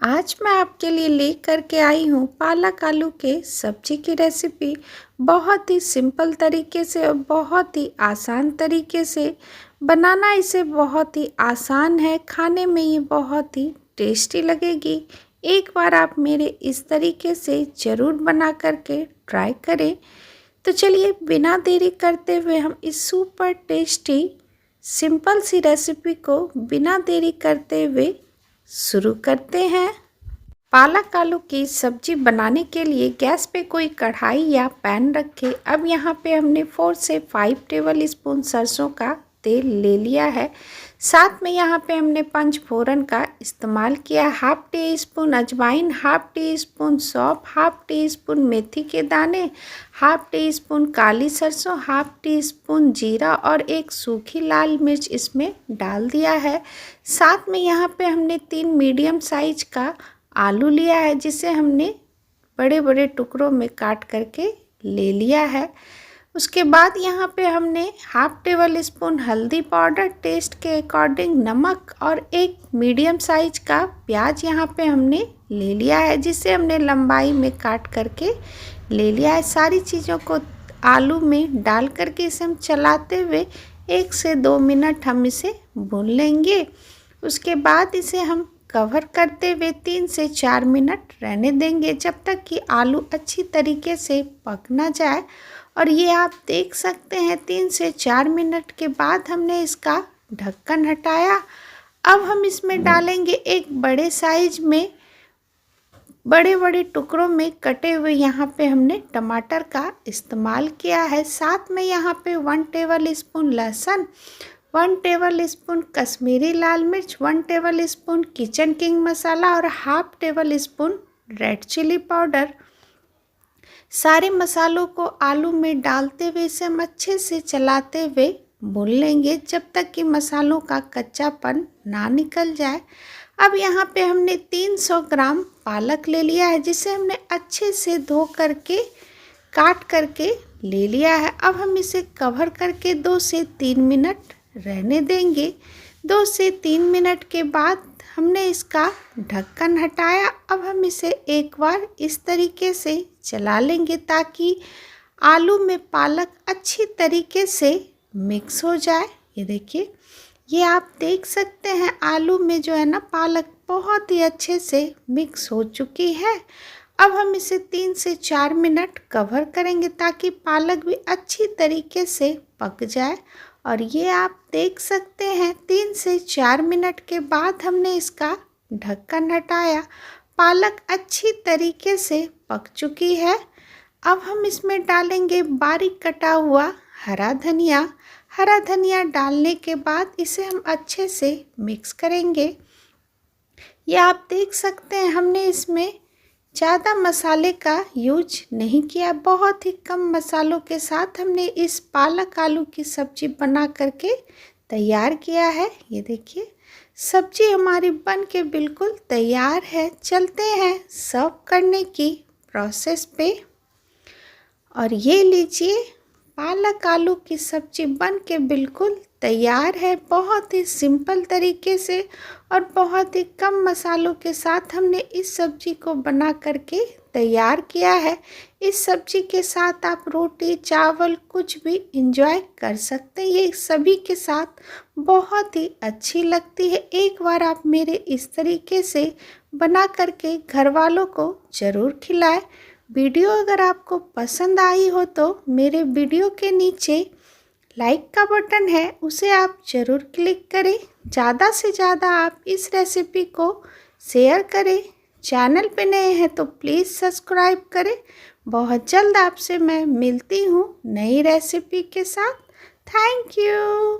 आज मैं आपके लिए लेकर के आई हूँ पालक आलू के सब्जी की रेसिपी। बहुत ही सिंपल तरीके से और बहुत ही आसान तरीके से बनाना इसे बहुत ही आसान है। खाने में ये बहुत ही टेस्टी लगेगी। एक बार आप मेरे इस तरीके से ज़रूर बना करके ट्राई करें। तो चलिए बिना देरी करते हुए हम इस सुपर टेस्टी सिंपल सी रेसिपी को बिना देरी करते हुए शुरू करते हैं। पालक आलू की सब्जी बनाने के लिए गैस पे कोई कढ़ाई या पैन रखें। अब यहाँ पे हमने 4 से 5 टेबल स्पून सरसों का तेल ले लिया है। साथ में यहाँ पे हमने पंचफोरन का इस्तेमाल किया। हाफ टी स्पून अजवाइन, हाफ टी स्पून सौंफ, हाफ टी स्पून मेथी के दाने, हाफ टी स्पून काली सरसों, हाफ टी स्पून जीरा और एक सूखी लाल मिर्च इसमें डाल दिया है। साथ में यहाँ पे हमने 3 मीडियम साइज का आलू लिया है, जिसे हमने बड़े बड़े टुकड़ों में काट करके ले लिया है। उसके बाद यहाँ पे हमने हाफ टेबल स्पून हल्दी पाउडर, टेस्ट के अकॉर्डिंग नमक और एक मीडियम साइज का प्याज यहाँ पे हमने ले लिया है, जिसे हमने लंबाई में काट करके ले लिया है। सारी चीज़ों को आलू में डाल करके इसे हम चलाते हुए 1 से 2 मिनट हम इसे भून लेंगे। उसके बाद इसे हम कवर करते हुए 3 से 4 मिनट रहने देंगे, जब तक कि आलू अच्छी तरीके से पक ना जाए। और ये आप देख सकते हैं 3 से 4 मिनट के बाद हमने इसका ढक्कन हटाया। अब हम इसमें डालेंगे एक बड़े साइज में बड़े बड़े टुकड़ों में कटे हुए यहाँ पे हमने टमाटर का इस्तेमाल किया है। साथ में यहाँ पे 1 टेबल स्पून लहसुन, 1 टेबल स्पून कश्मीरी लाल मिर्च, 1 tablespoon Kitchen King masala और half tablespoon red chilli powder. सारे मसालों को आलू में डालते हुए इसे हम अच्छे से चलाते हुए भून लेंगे, जब तक कि मसालों का कच्चापन ना निकल जाए। अब यहाँ पे हमने 300 ग्राम पालक ले लिया है, जिसे हमने अच्छे से धो करके काट करके ले लिया है। अब हम इसे कवर करके 2 से 3 मिनट रहने देंगे। 2 से 3 मिनट के बाद हमने इसका ढक्कन हटाया। अब हम इसे एक बार इस तरीके से चला लेंगे, ताकि आलू में पालक अच्छी तरीके से मिक्स हो जाए। ये देखिए, ये आप देख सकते हैं आलू में जो है ना पालक बहुत ही अच्छे से मिक्स हो चुकी है। अब हम इसे 3 से 4 मिनट कवर करेंगे, ताकि पालक भी अच्छी तरीके से पक जाए। और ये आप देख सकते हैं 3 से 4 मिनट के बाद हमने इसका ढक्कन हटाया। पालक अच्छी तरीके से पक चुकी है। अब हम इसमें डालेंगे बारीक कटा हुआ हरा धनिया। हरा धनिया डालने के बाद इसे हम अच्छे से मिक्स करेंगे। ये आप देख सकते हैं हमने इसमें ज़्यादा मसाले का यूज नहीं किया। बहुत ही कम मसालों के साथ हमने इस पालक आलू की सब्ज़ी बना करके तैयार किया है। ये देखिए, सब्ज़ी हमारी बन के बिल्कुल तैयार है। चलते हैं सर्व करने की प्रोसेस पे। और ये लीजिए, पालक आलू की सब्ज़ी बन के बिल्कुल तैयार है। बहुत ही सिंपल तरीके से और बहुत ही कम मसालों के साथ हमने इस सब्ज़ी को बना करके तैयार किया है। इस सब्ज़ी के साथ आप रोटी चावल कुछ भी इंजॉय कर सकते हैं। ये सभी के साथ बहुत ही अच्छी लगती है। एक बार आप मेरे इस तरीके से बना करके घर वालों को ज़रूर खिलाएं। वीडियो अगर आपको पसंद आई हो तो मेरे वीडियो के नीचे लाइक का बटन है, उसे आप ज़रूर क्लिक करें। ज़्यादा से ज़्यादा आप इस रेसिपी को शेयर करें। चैनल पे नए हैं तो प्लीज़ सब्सक्राइब करें। बहुत जल्द आपसे मैं मिलती हूँ नई रेसिपी के साथ। Thank you.